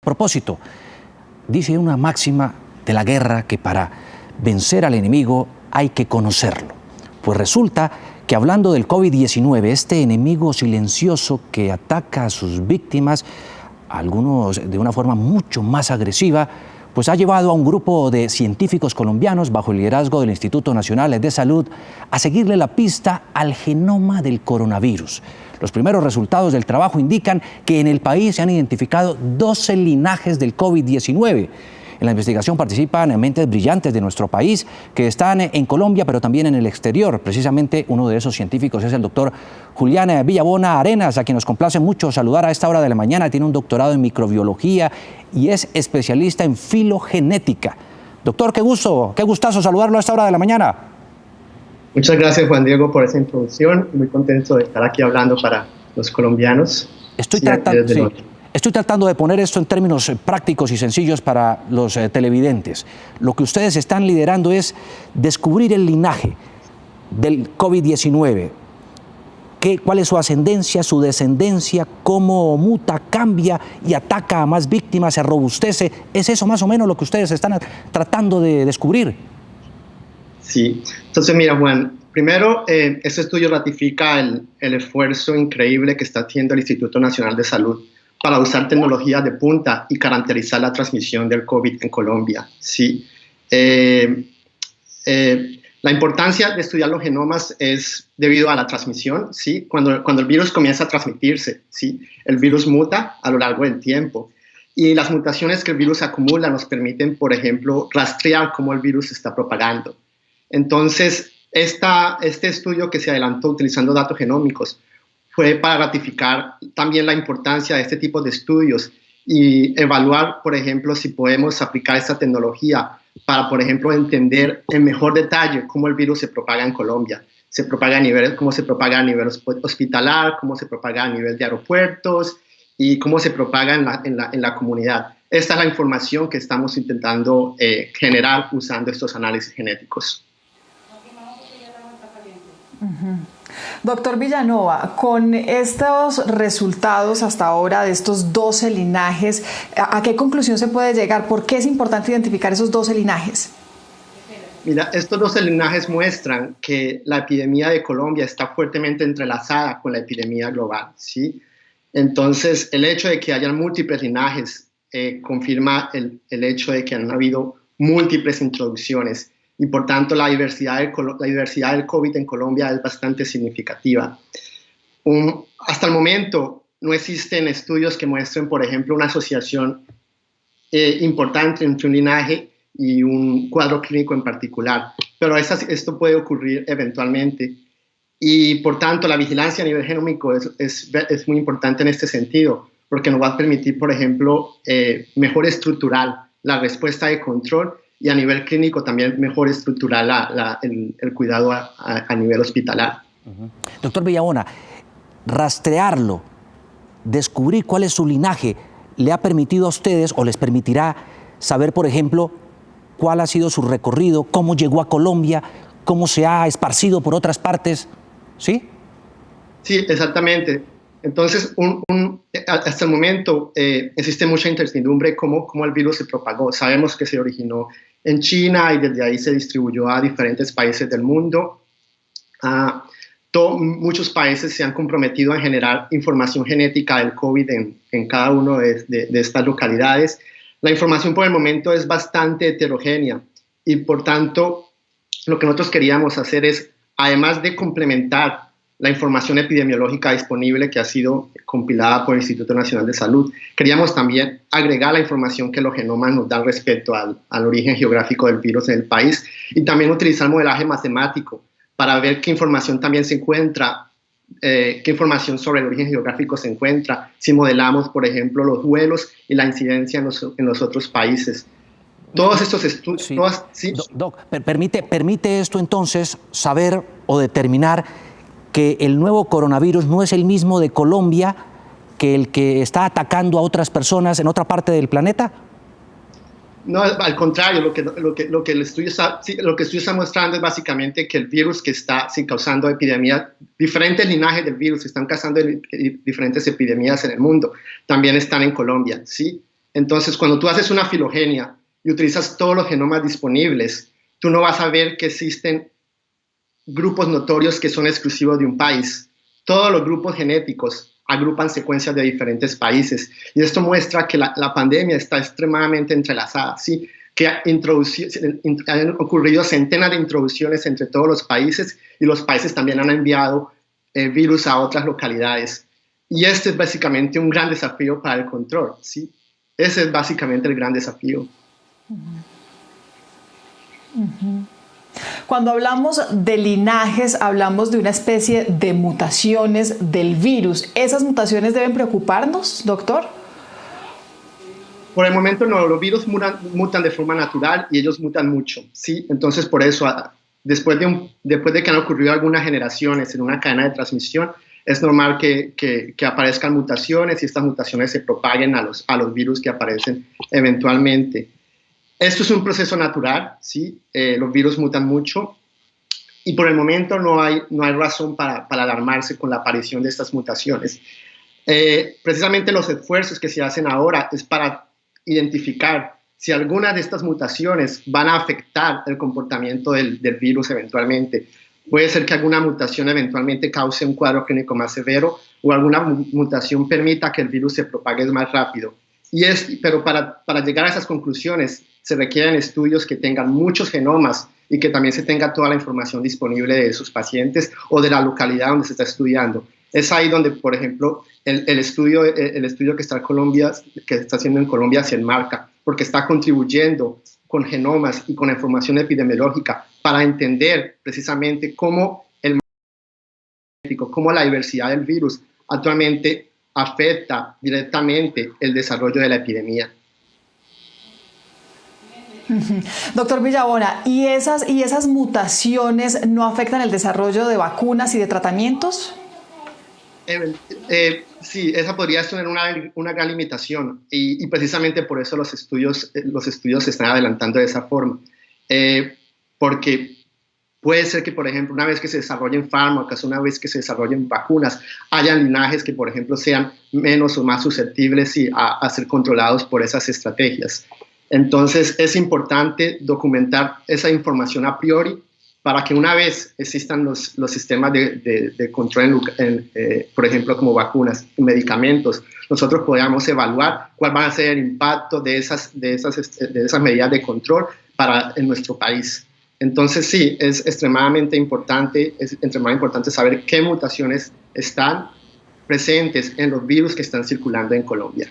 Propósito, dice una máxima de la guerra que para vencer al enemigo hay que conocerlo. Pues resulta que hablando del COVID-19, este enemigo silencioso que ataca a sus víctimas, algunos de una forma mucho más agresiva, pues ha llevado a un grupo de científicos colombianos bajo el liderazgo del Instituto Nacional de Salud a seguirle la pista al genoma del coronavirus. Los primeros resultados del trabajo indican que en el país se han identificado 12 linajes del COVID-19. En la investigación participan mentes brillantes de nuestro país que están en Colombia, pero también en el exterior. Precisamente uno de esos científicos es el doctor Julián Villabona Arenas, a quien nos complace mucho saludar a esta hora de la mañana. Tiene un doctorado en microbiología y es especialista en filogenética. Doctor, qué gustazo saludarlo a esta hora de la mañana. Muchas gracias, Juan Diego, por esa introducción. Muy contento de estar aquí hablando para los colombianos. Estoy tratando de poner esto en términos prácticos y sencillos para los televidentes. Lo que ustedes están liderando es descubrir el linaje del COVID-19. ¿Cuál es su ascendencia, su descendencia, cómo muta, cambia y ataca a más víctimas, se robustece? ¿Es eso más o menos lo que ustedes están tratando de descubrir? Sí. Entonces, mira, Juan, primero, este estudio ratifica el esfuerzo increíble que está haciendo el Instituto Nacional de Salud para usar tecnología de punta y caracterizar la transmisión del COVID en Colombia. Sí. La importancia de estudiar los genomas es debido a la transmisión. ¿Sí? Cuando el virus comienza a transmitirse, ¿sí? El virus muta a lo largo del tiempo. Y las mutaciones que el virus acumula nos permiten, por ejemplo, rastrear cómo el virus se está propagando. Entonces, este estudio que se adelantó utilizando datos genómicos fue para ratificar también la importancia de este tipo de estudios y evaluar, por ejemplo, si podemos aplicar esta tecnología para, por ejemplo, entender en mejor detalle cómo el virus se propaga en Colombia. Cómo se propaga a nivel hospitalar, cómo se propaga a nivel de aeropuertos y cómo se propaga en la comunidad. Esta es la información que estamos intentando generar usando estos análisis genéticos. Doctor Villanova, con estos resultados hasta ahora de estos 12 linajes, ¿a qué conclusión se puede llegar? ¿Por qué es importante identificar esos 12 linajes? Mira, estos 12 linajes muestran que la epidemia de Colombia está fuertemente entrelazada con la epidemia global, ¿sí? Entonces, el hecho de que hayan múltiples linajes confirma el hecho de que han habido múltiples introducciones y por tanto la diversidad del COVID en Colombia es bastante significativa. Hasta el momento no existen estudios que muestren, por ejemplo, una asociación importante entre un linaje y un cuadro clínico en particular, pero esto puede ocurrir eventualmente y por tanto la vigilancia a nivel genómico es muy importante en este sentido, porque nos va a permitir, por ejemplo, mejor estructurar la respuesta de control y a nivel clínico también mejor estructurar el cuidado a nivel hospitalar. Doctor Villabona, rastrearlo, descubrir cuál es su linaje, ¿le ha permitido a ustedes o les permitirá saber, por ejemplo, cuál ha sido su recorrido, cómo llegó a Colombia, cómo se ha esparcido por otras partes? ¿Sí? Sí, exactamente. Entonces, hasta el momento existe mucha incertidumbre cómo el virus se propagó. Sabemos que se originó en China y desde ahí se distribuyó a diferentes países del mundo. Muchos países se han comprometido a generar información genética del COVID en cada una de estas localidades. La información por el momento es bastante heterogénea y por tanto lo que nosotros queríamos hacer es, además de complementar la información epidemiológica disponible que ha sido compilada por el Instituto Nacional de Salud, queríamos también agregar la información que los genomas nos dan respecto al origen geográfico del virus en el país y también utilizar modelaje matemático para ver qué información también se encuentra, qué información sobre el origen geográfico se encuentra, si modelamos, por ejemplo, los vuelos y la incidencia en los otros países. Todos estos estudios... Sí. Doc, ¿permite esto entonces saber o determinar que el nuevo coronavirus no es el mismo de Colombia que el que está atacando a otras personas en otra parte del planeta? No, al contrario, lo que el estudio está mostrando es básicamente que el virus que está causando epidemias, diferentes linajes del virus están causando diferentes epidemias en el mundo, también están en Colombia, ¿sí? Entonces, cuando tú haces una filogenia y utilizas todos los genomas disponibles, tú no vas a ver que existen grupos notorios que son exclusivos de un país. Todos los grupos genéticos agrupan secuencias de diferentes países. Y esto muestra que la pandemia está extremadamente entrelazada, ¿sí? Que han ocurrido centenas de introducciones entre todos los países y los países también han enviado virus a otras localidades. Y este es básicamente un gran desafío para el control, ¿sí? Ese es básicamente el gran desafío. Cuando hablamos de linajes, hablamos de una especie de mutaciones del virus. ¿Esas mutaciones deben preocuparnos, doctor? Por el momento no, los virus mutan de forma natural y ellos mutan mucho, ¿sí? Entonces, por eso, después de que han ocurrido algunas generaciones en una cadena de transmisión, es normal que aparezcan mutaciones y estas mutaciones se propaguen a los virus que aparecen eventualmente. Esto es un proceso natural, ¿sí? Los virus mutan mucho y por el momento no hay razón para alarmarse con la aparición de estas mutaciones. Precisamente los esfuerzos que se hacen ahora es para identificar si alguna de estas mutaciones van a afectar el comportamiento del virus eventualmente. Puede ser que alguna mutación eventualmente cause un cuadro clínico más severo o alguna mutación permita que el virus se propague más rápido. Pero para llegar a esas conclusiones se requieren estudios que tengan muchos genomas y que también se tenga toda la información disponible de esos pacientes o de la localidad donde se está estudiando. Es ahí donde, por ejemplo, el estudio que está haciendo en Colombia se enmarca, porque está contribuyendo con genomas y con información epidemiológica para entender precisamente cómo la diversidad del virus actualmente afecta directamente el desarrollo de la epidemia. Doctor Villabona, ¿y esas mutaciones no afectan el desarrollo de vacunas y de tratamientos? Sí, esa podría ser una gran limitación y precisamente por eso los estudios se están adelantando de esa forma. Porque puede ser que, por ejemplo, una vez que se desarrollen fármacos, una vez que se desarrollen vacunas, hayan linajes que, por ejemplo, sean menos o más susceptibles a ser controlados por esas estrategias. Entonces, es importante documentar esa información a priori para que una vez existan los sistemas de control, por ejemplo, como vacunas y medicamentos, nosotros podamos evaluar cuál va a ser el impacto de esas medidas de control en nuestro país. Entonces, sí, es extremadamente importante saber qué mutaciones están presentes en los virus que están circulando en Colombia.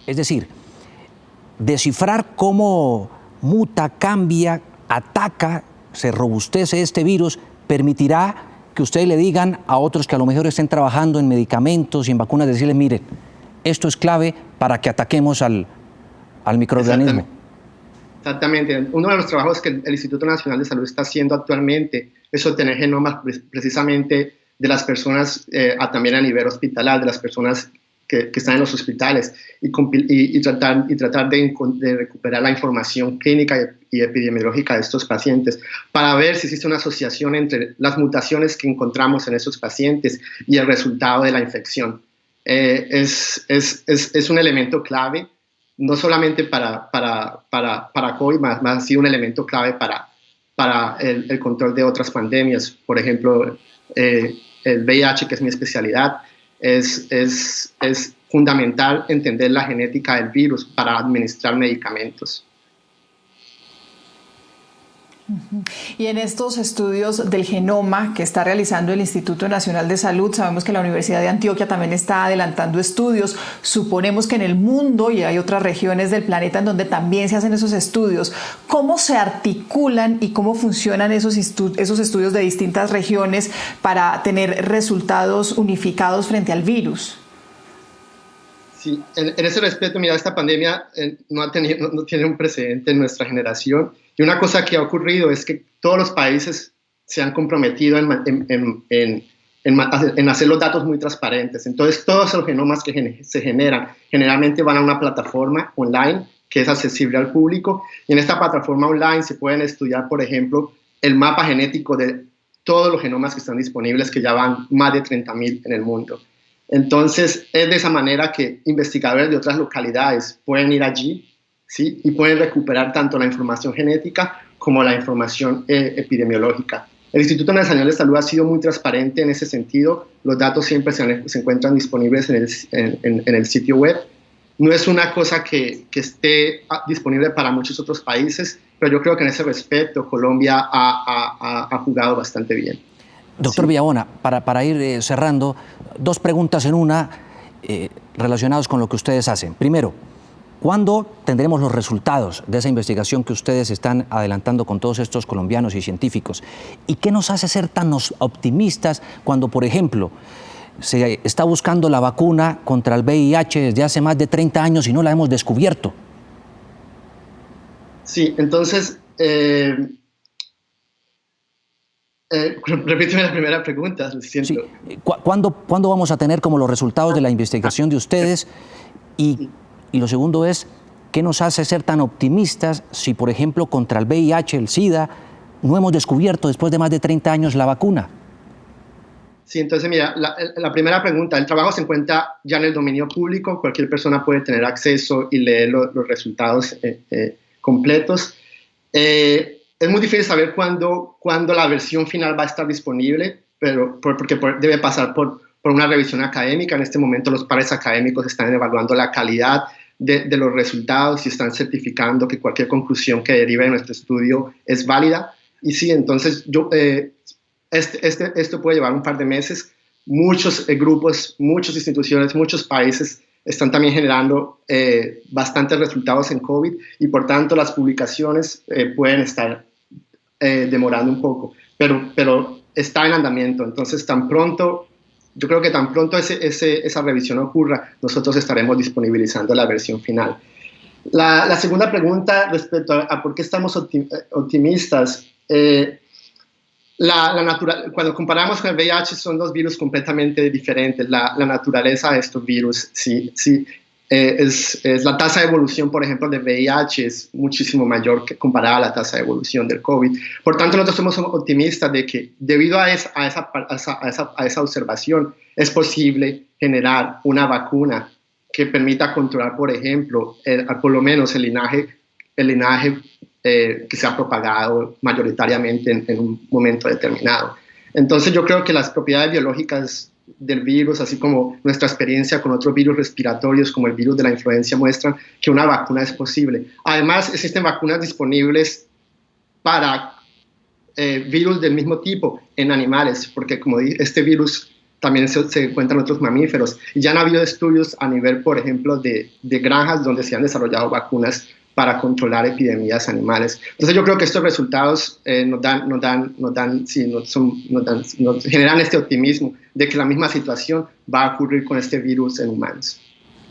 Es decir, descifrar cómo muta, cambia, ataca, se robustece este virus, permitirá que ustedes le digan a otros que a lo mejor estén trabajando en medicamentos y en vacunas, decirles, miren, esto es clave para que ataquemos al microorganismo. Exactamente. Uno de los trabajos que el Instituto Nacional de Salud está haciendo actualmente es obtener genomas precisamente de las personas, también a nivel hospitalario, de las personas que están en los hospitales y tratar de recuperar la información clínica y epidemiológica de estos pacientes para ver si existe una asociación entre las mutaciones que encontramos en esos pacientes y el resultado de la infección. Es un elemento clave, no solamente para COVID, más ha sido un elemento clave para el control de otras pandemias. Por ejemplo, el VIH, que es mi especialidad, es fundamental entender la genética del virus para administrar medicamentos. Y en estos estudios del genoma que está realizando el Instituto Nacional de Salud, sabemos que la Universidad de Antioquia también está adelantando estudios. Suponemos que en el mundo y hay otras regiones del planeta en donde también se hacen esos estudios. ¿Cómo se articulan y cómo funcionan esos estudios de distintas regiones para tener resultados unificados frente al virus? Sí, en ese respecto, mira, esta pandemia no tiene un precedente en nuestra generación. Y una cosa que ha ocurrido es que todos los países se han comprometido en hacer los datos muy transparentes. Entonces, todos los genomas que se generan generalmente van a una plataforma online que es accesible al público. Y en esta plataforma online se pueden estudiar, por ejemplo, el mapa genético de todos los genomas que están disponibles, que ya van más de 30.000 en el mundo. Entonces, es de esa manera que investigadores de otras localidades pueden ir allí, ¿sí? Y pueden recuperar tanto la información genética como la información epidemiológica. El Instituto Nacional de Salud ha sido muy transparente en ese sentido. Los datos siempre se encuentran disponibles en el sitio web. No es una cosa que esté disponible para muchos otros países, pero yo creo que en ese respecto Colombia ha jugado bastante bien. Doctor Sí. Villabona, para ir cerrando, dos preguntas en una relacionadas con lo que ustedes hacen. Primero, ¿cuándo tendremos los resultados de esa investigación que ustedes están adelantando con todos estos colombianos y científicos? ¿Y qué nos hace ser tan optimistas cuando, por ejemplo, se está buscando la vacuna contra el VIH desde hace más de 30 años y no la hemos descubierto? Sí, entonces, repíteme la primera pregunta, lo siento. Sí. ¿Cuándo vamos a tener como los resultados de la investigación de ustedes? Y lo segundo es, ¿qué nos hace ser tan optimistas si, por ejemplo, contra el VIH, el SIDA, no hemos descubierto después de más de 30 años la vacuna? Sí, entonces mira, la primera pregunta, el trabajo se encuentra ya en el dominio público, cualquier persona puede tener acceso y leer los resultados completos. Es muy difícil saber cuándo la versión final va a estar disponible, pero porque debe pasar por una revisión académica. En este momento los pares académicos están evaluando la calidad de los resultados y están certificando que cualquier conclusión que derive de nuestro estudio es válida. Y sí, entonces esto puede llevar un par de meses. Muchos grupos, muchas instituciones, muchos países están también generando bastantes resultados en COVID y por tanto las publicaciones pueden estar demorando un poco, pero está en andamiento. Entonces yo creo que tan pronto esa revisión ocurra, nosotros estaremos disponibilizando la versión final. La segunda pregunta respecto a por qué estamos optimistas. Cuando comparamos con el VIH son dos virus completamente diferentes. La naturaleza de estos virus, es la tasa de evolución, por ejemplo, de VIH es muchísimo mayor que comparada a la tasa de evolución del COVID. Por tanto, nosotros somos optimistas de que debido a esa observación es posible generar una vacuna que permita controlar, por ejemplo, por lo menos el linaje que se ha propagado mayoritariamente en un momento determinado. Entonces yo creo que las propiedades biológicas del virus, así como nuestra experiencia con otros virus respiratorios como el virus de la influenza, muestran que una vacuna es posible. Además, existen vacunas disponibles para virus del mismo tipo en animales, porque como dije, este virus también se encuentra en otros mamíferos. Y ya han habido estudios a nivel, por ejemplo, de granjas donde se han desarrollado vacunas para controlar epidemias animales. Entonces yo creo que estos resultados nos generan este optimismo de que la misma situación va a ocurrir con este virus en humanos.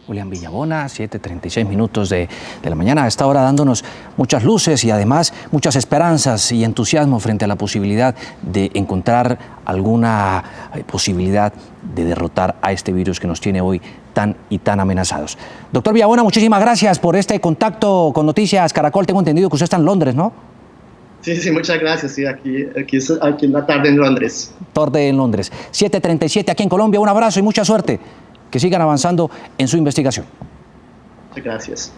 Julián Villabona, 7:36 minutos de la mañana, a esta hora dándonos muchas luces y además muchas esperanzas y entusiasmo frente a la posibilidad de encontrar alguna posibilidad de derrotar a este virus que nos tiene hoy tan amenazados. Doctor Villabona, muchísimas gracias por este contacto con Noticias Caracol. Tengo entendido que usted está en Londres, ¿no? Sí, muchas gracias. Sí, aquí en la tarde en Londres. Tarde en Londres. 7:37 aquí en Colombia. Un abrazo y mucha suerte. Que sigan avanzando en su investigación. Muchas gracias.